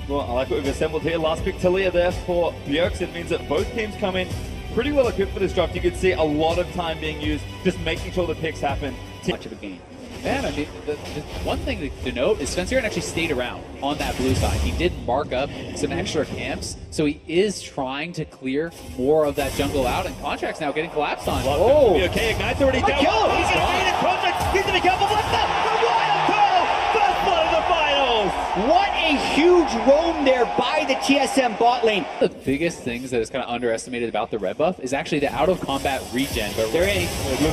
Well, I like what we've assembled here. Last pick Talia there for Bjergs. It means that both teams come in pretty well equipped for this draft. You could see a lot of time being used, just making sure the picks happen. Much of a game. Man, I mean, the one thing to note is Svenskeren actually stayed around on that blue side. He did mark up some extra camps, so he is trying to clear more of that jungle out, and Contract's now getting collapsed on. Oh, okay, Ignite's already down. Kill him! He's going to beat it, Contract. He's going to be careful. Left up. The wild turtle. First blood of the finals. What a huge roam there by the TSM bot lane. The biggest things that is kind of underestimated about the red buff is actually the out-of-combat regen. But They're in.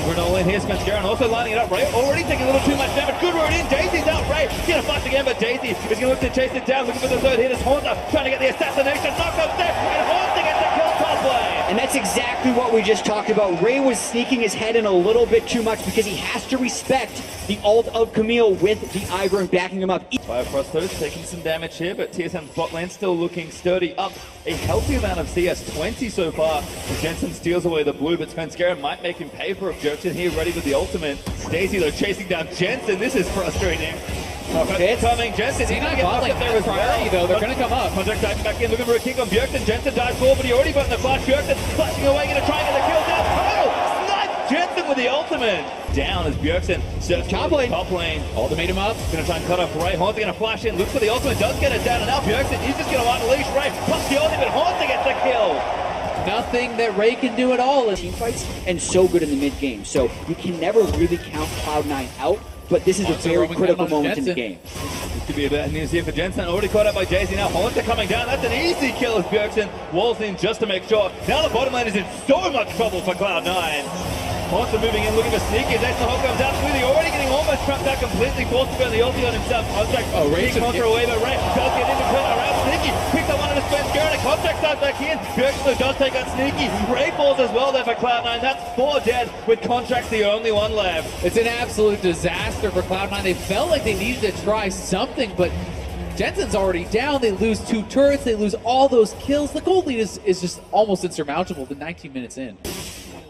Bruno in here. Svenskeren also lining it up. Ray already taking a little too much damage. Good road in. Daisy's out. Ray going to flash again, but Daisy is going to look to chase it down. Looking for the third hit. It's Haunter trying to get the assassination. Knocked up there. And Haunter gets the kill top lane. And that's exactly what we just talked about. Ray was sneaking his head in a little bit too much because he has to respect the ult of Camille with the Ivern and backing him up. Firefrostos taking some damage here, but TSM's bot lane still looking sturdy. Up a healthy amount of CS, 20 so far. Jensen steals away the blue, but Svenskeren might make him pay for it. Jerks in here, ready with the ultimate. Daisy though chasing down Jensen. This is frustrating. It's coming. Jensen, he's going to get knocked up there as well. Though. They're going to come up. Contract diving back in, looking for a kick on Bjergsen. Jensen dives forward, but he already buttoned the flash. Bjergsen flashing away, going to try and get the kill down. Oh! Snipe Jensen with the ultimate. Down as Bjergsen steps top lane. Ultimate him up. Going to try and cut off Ray. Haunter going to flash in, looks for the ultimate, does get it down, and now Bjergsen, he's just going to unleash Ray. Plus the ultimate, Haunter gets the kill. Nothing that Ray can do at all. Team fights and so good in the mid game. So you can never really count Cloud9 out, but this is a very critical moment in the game. This could be a bad news here for Jensen. Already caught up by Jay-Z. Now Haunter coming down. That's an easy kill as Bjergsen walls in just to make sure. Now the bottom lane is in so much trouble for Cloud9. Haunter moving in, looking for sneaky. Jason Hall comes out smoothly, already getting almost trapped out completely. Forced to burn the ulti on himself. Contract Ray's Haunter away, but Ray does get into turn around. Sneaky picks up one of the Svenskeren, and Contract starts back in. Bjergsen does take out Sneaky. Ray falls as well there for Cloud9. That's 4 dead, with Contract the only one left. It's an absolute disaster for Cloud9. They felt like they needed to try something, but Jensen's already down. They lose 2 turrets. They lose all those kills. The gold lead is just almost insurmountable. The 19 minutes in.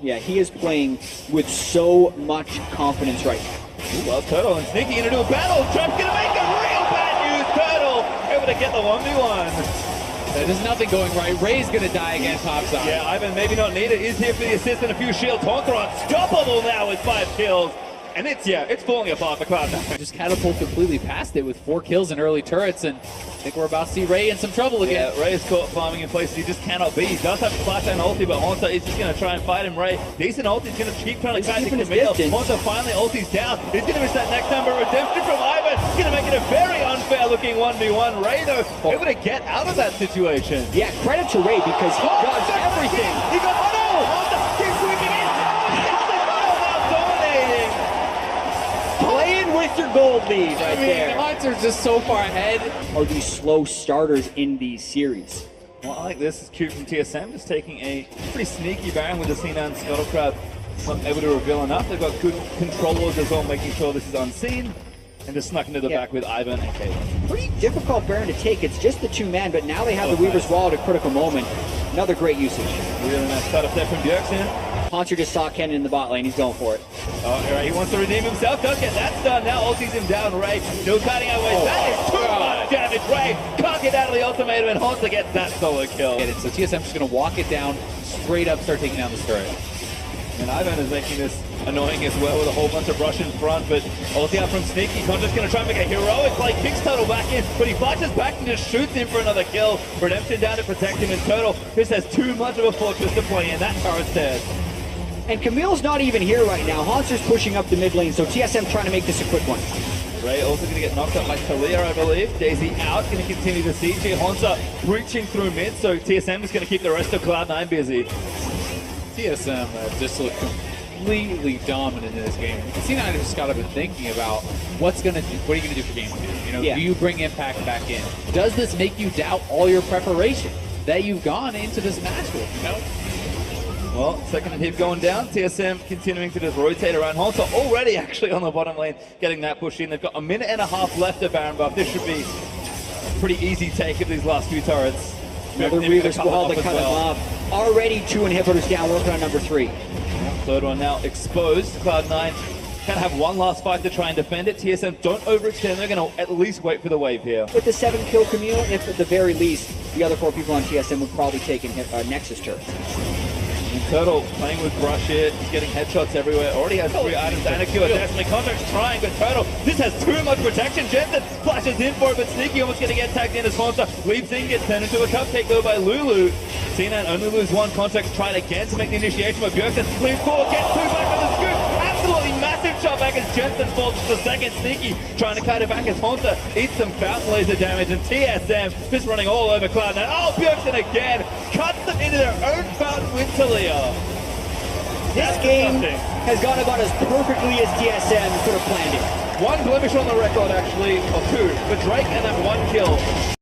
Yeah, he is playing with so much confidence right now. Well, Turtle and Sneaky into a battle. Trump's gonna make a real bad news. Turtle able to get the 1v1. There's nothing going right. Ray's gonna die again, pops out. Yeah, Ivan maybe not needed. Is here for the assist and a few shields. Haunter unstoppable now with 5 kills. And it's falling apart for Cloud9. Just catapult completely past it with 4 kills and early turrets, and I think we're about to see Ray in some trouble again. Yeah, Ray is caught farming in places he just cannot be. He does have a flash and ulti, but Haunter is just going to try and fight him. Ray, decent ulti, he's going to keep trying to catch Camille. Haunter finally ulti's down. He's going to miss that next number. Redemption from Ivan. He's going to make it a very unfair looking 1v1. Ray, though, able to get out of that situation. Yeah, credit to Ray because he does everything. He got, oh no! Haunter keeps sweeping in. Playing with your gold lead right there. Hunter's just so far ahead. Are these slow starters in these series? Well, I like this. It's cute from TSM, just taking a pretty sneaky Baron with the Sinan Scuttlecrab. Not able to reveal enough. They've got good controllers as well, making sure this is unseen. And just snuck into the back with Ivan and Caitlyn. Pretty difficult Baron to take. It's just the 2-man, but now they have the Weaver's Wall at a critical moment. Another great usage. Really nice cut up there from Bjergsen. Haunter just saw Kennen in the bot lane. He's going for it. Oh, Ray, he wants to redeem himself. Does get that done. Now ultis him down. Ray still cutting out ways. That is too much damage. Ray can't get out of the ultimatum, and Haunter gets that solo kill. So TSM's just going to walk it down, straight up start taking down the turret. And Ivan is making this annoying as well with a whole bunch of rush in front, but ulti out from Sneaky. Contract's going to try and make a heroic play. Kicks Turtle back in, but he flashes back and just shoots him for another kill. Redemption down to protect him, and Turtle just has too much of a fortress to play in. That turret's dead. And Camille's not even here right now. Haunter's pushing up the mid lane, so TSM trying to make this a quick one. Ray also going to get knocked up by Talia, I believe. Daisy out, going to continue the siege here. Haunter breaching through mid, so TSM is going to keep the rest of Cloud9 busy. TSM just looked completely dominant in this game. C9 just got to be thinking about what are you going to do for game 2? You know, do you bring Impact back in? Does this make you doubt all your preparation that you've gone into this match with? You know? Well, second hit going down. TSM continuing to just rotate around. Haunter already actually on the bottom lane, getting that push in. They've got a minute and a half left of Baron buff. This should be a pretty easy take of these last few turrets. Another Weaver's Wall to cut him off. Already 2 inhibitors down, working on number 3. Third one now exposed. Cloud9 Gonna have one last fight to try and defend it. TSM don't overextend. They're gonna at least wait for the wave here. With the 7-kill Camille, if at the very least, the other 4 people on TSM would probably take in Nexus turret. And Turtle playing with Brush here. He's getting headshots everywhere. Already has 3 items and a kill. Desmond Contract's trying, but Turtle, this has too much protection. Jensen flashes in for it, but Sneaky almost gonna get tagged in as Monster. Leaps in, gets turned into a cupcake though by Lulu. C9 only lose 1. Contract's tried again to make the initiation, but Bjergsen leaps forward, gets 2 back on the scoop. Absolutely massive shot back as Jensen falls to the second. Sneaky trying to cut it back as Honta eats some fountain laser damage, and TSM just running all over Cloud9. Oh, Bjergsen again cuts them into their own fountain with Talia. This game has gone about as perfectly as TSM could have planned it. 1 blemish on the record, actually, or 2, for Drake, and then 1 kill